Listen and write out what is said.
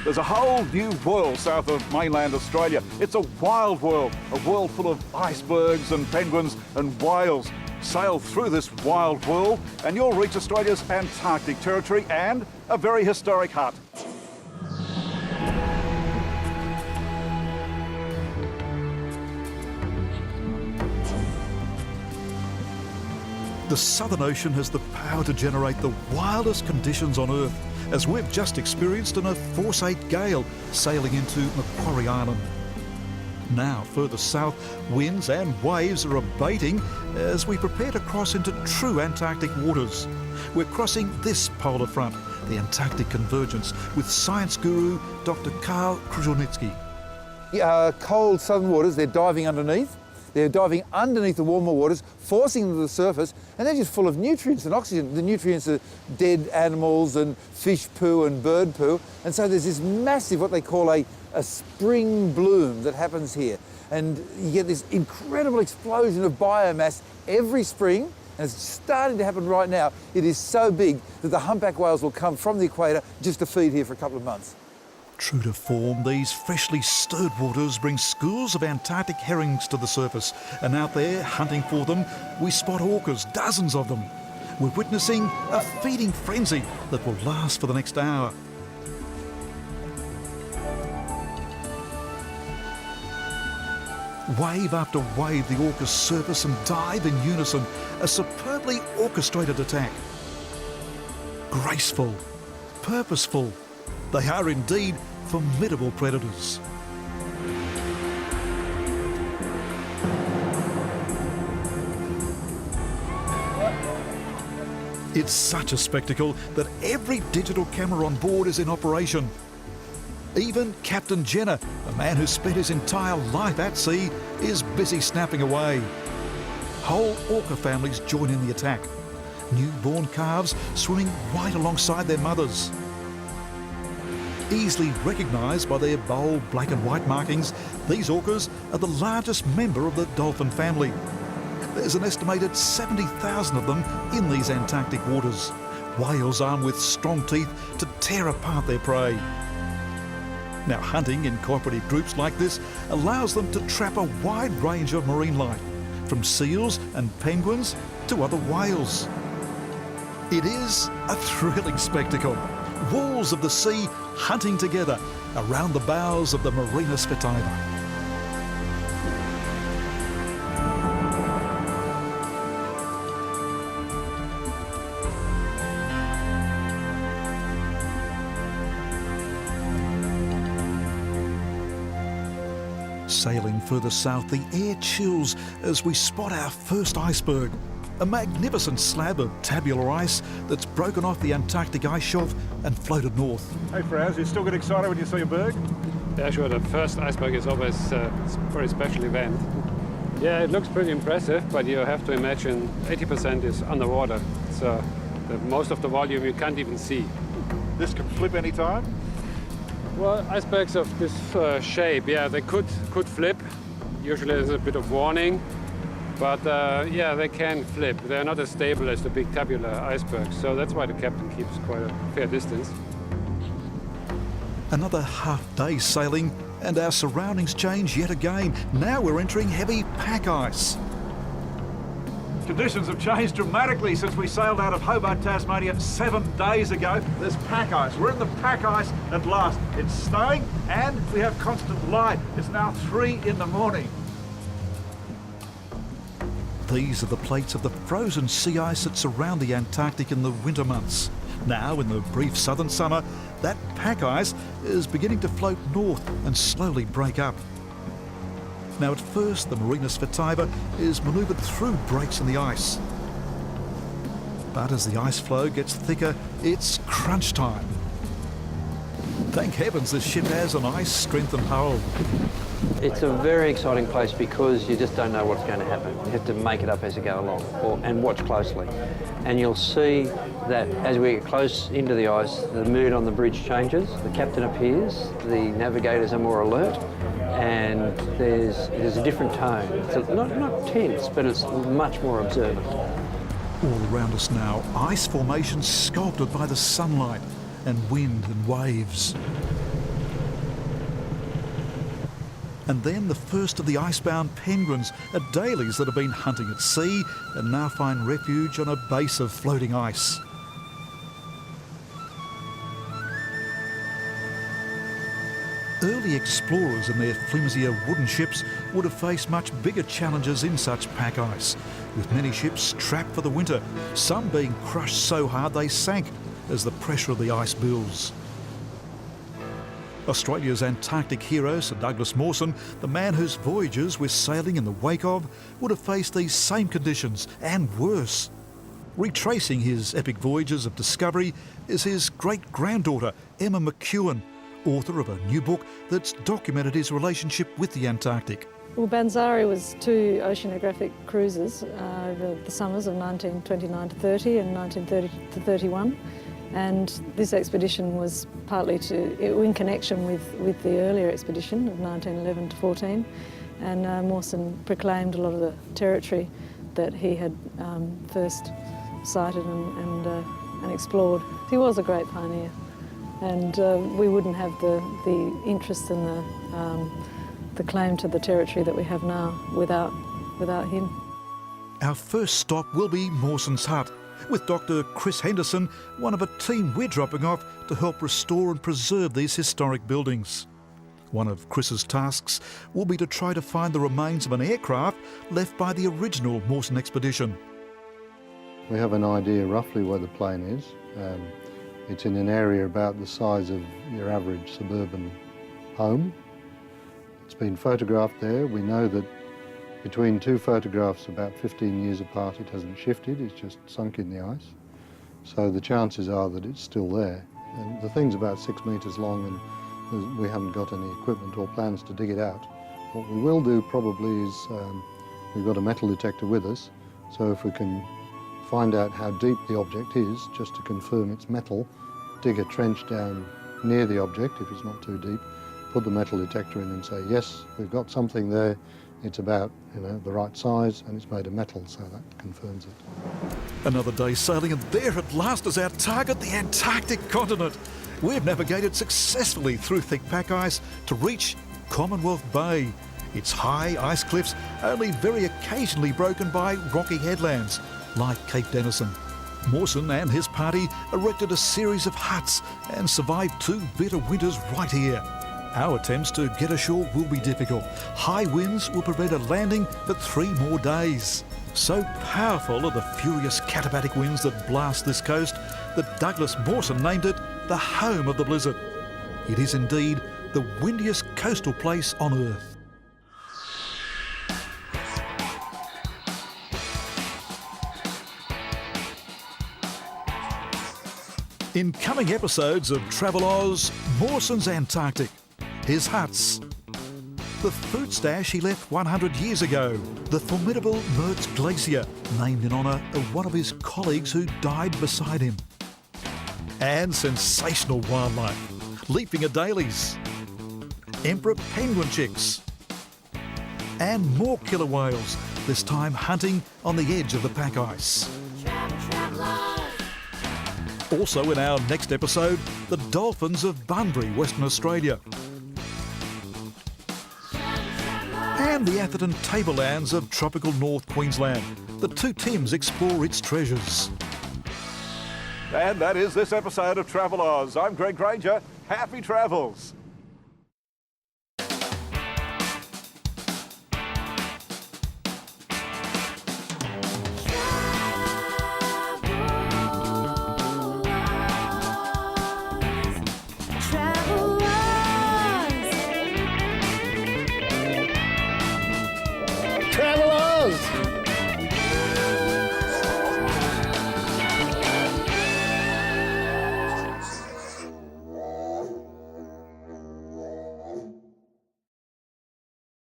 There's a whole new world south of mainland Australia. It's a wild world, a world full of icebergs and penguins and whales. Sail through this wild world and you'll reach Australia's Antarctic territory and a very historic hut. The Southern Ocean has the power to generate the wildest conditions on Earth, as we've just experienced in a Force 8 gale sailing into Macquarie Island. Now, further south, winds and waves are abating as we prepare to cross into true Antarctic waters. We're crossing this polar front, the Antarctic Convergence, with science guru Dr. Karl Kruszelnicki. Cold southern waters, they're diving underneath. They're diving underneath the warmer waters, forcing them to the surface, and they're just full of nutrients and oxygen. The nutrients are dead animals and fish poo and bird poo. And so there's this massive, what they call a spring bloom that happens here. And you get this incredible explosion of biomass every spring, and it's starting to happen right now. It is so big that the humpback whales will come from the equator just to feed here for a couple of months. True to form, these freshly stirred waters bring schools of Antarctic herrings to the surface, and out there, hunting for them, we spot orcas, dozens of them. We're witnessing a feeding frenzy that will last for the next hour. Wave after wave, the orcas surface and dive in unison, a superbly orchestrated attack. Graceful, purposeful, they are indeed formidable predators. It's such a spectacle that every digital camera on board is in operation. Even Captain Jenner, a man who spent his entire life at sea, is busy snapping away. Whole orca families join in the attack. Newborn calves swimming right alongside their mothers. Easily recognised by their bold black and white markings, these orcas are the largest member of the dolphin family. There's an estimated 70,000 of them in these Antarctic waters. Whales armed with strong teeth to tear apart their prey. Now, hunting in cooperative groups like this allows them to trap a wide range of marine life, from seals and penguins to other whales. It is a thrilling spectacle. Walls of the sea hunting together around the bows of the Marinus Vitaeva. Sailing further south, the air chills as we spot our first iceberg. A magnificent slab of tabular ice that's broken off the Antarctic ice shelf and floated north. Hey Fraz, you still get excited when you see a berg? Yeah, sure. The first iceberg is always a very special event. Yeah, it looks pretty impressive, but you have to imagine 80% is underwater. So most of the volume you can't even see. This can flip any time? Well, icebergs of this shape, yeah, they could flip. Usually there's a bit of warning. But yeah, they can flip. They're not as stable as the big tabular icebergs, so that's why the captain keeps quite a fair distance. Another half day sailing and our surroundings change yet again. Now we're entering heavy pack ice. Conditions have changed dramatically since we sailed out of Hobart, Tasmania 7 days ago. There's pack ice. We're in the pack ice at last. It's snowing and we have constant light. It's now 3 in the morning. These are the plates of the frozen sea ice that surround the Antarctic in the winter months. Now, in the brief southern summer, that pack ice is beginning to float north and slowly break up. Now, at first, the Marinus Vitaeva is manoeuvred through breaks in the ice. But as the ice flow gets thicker, it's crunch time. Thank heavens this ship has an ice-strengthened hull. It's a very exciting place because you just don't know what's going to happen. You have to make it up as you go along and watch closely. And you'll see that as we get close into the ice, the mood on the bridge changes. The captain appears, the navigators are more alert, and there's a different tone. It's not tense, but it's much more observant. All around us now, ice formations sculpted by the sunlight and wind and waves. And then the first of the icebound penguins, adelies that have been hunting at sea and now find refuge on a base of floating ice. Early explorers in their flimsier wooden ships would have faced much bigger challenges in such pack ice, with many ships trapped for the winter, some being crushed so hard they sank as the pressure of the ice builds. Australia's Antarctic hero, Sir Douglas Mawson, the man whose voyages we're sailing in the wake of, would have faced these same conditions and worse. Retracing his epic voyages of discovery is his great-granddaughter, Emma McEwen, author of a new book that's documented his relationship with the Antarctic. Well, Banzari was 2 oceanographic cruises over the summers of 1929 to 30 and 1930 to 31. And this expedition was partly in connection with the earlier expedition of 1911 to 14. And Mawson proclaimed a lot of the territory that he had first sighted and explored. He was a great pioneer. And we wouldn't have the interest and the claim to the territory that we have now without him. Our first stop will be Mawson's hut, with Dr. Chris Henderson, one of a team we're dropping off to help restore and preserve these historic buildings. One of Chris's tasks will be to try to find the remains of an aircraft left by the original Mawson expedition. We have an idea roughly where the plane is. It's in an area about the size of your average suburban home. It's been photographed there. We know that between 2 photographs about 15 years apart it hasn't shifted, it's just sunk in the ice. So the chances are that it's still there. And the thing's about 6 metres long and we haven't got any equipment or plans to dig it out. What we will do probably is, we've got a metal detector with us, so if we can find out how deep the object is, just to confirm it's metal, dig a trench down near the object if it's not too deep, put the metal detector in and say, yes, we've got something there, it's about the right size and it's made of metal, so that confirms it. Another day sailing, and there at last is our target, the Antarctic continent. We've navigated successfully through thick pack ice to reach Commonwealth Bay. Its high ice cliffs only very occasionally broken by rocky headlands, like Cape Denison. Mawson and his party erected a series of huts and survived 2 bitter winters right here. Our attempts to get ashore will be difficult. High winds will prevent a landing for 3 more days. So powerful are the furious katabatic winds that blast this coast that Douglas Mawson named it the home of the blizzard. It is indeed the windiest coastal place on Earth. In coming episodes of Travel Oz, Mawson's Antarctic, his huts, the food stash he left 100 years ago, the formidable Mertz Glacier, named in honour of one of his colleagues who died beside him, and sensational wildlife, leaping adelies, emperor penguin chicks, and more killer whales, this time hunting on the edge of the pack ice. Also in our next episode, the dolphins of Bunbury, Western Australia. And the Atherton tablelands of tropical North Queensland. The 2 teams explore its treasures. And that is this episode of Travel Oz. I'm Greg Grainger. Happy travels.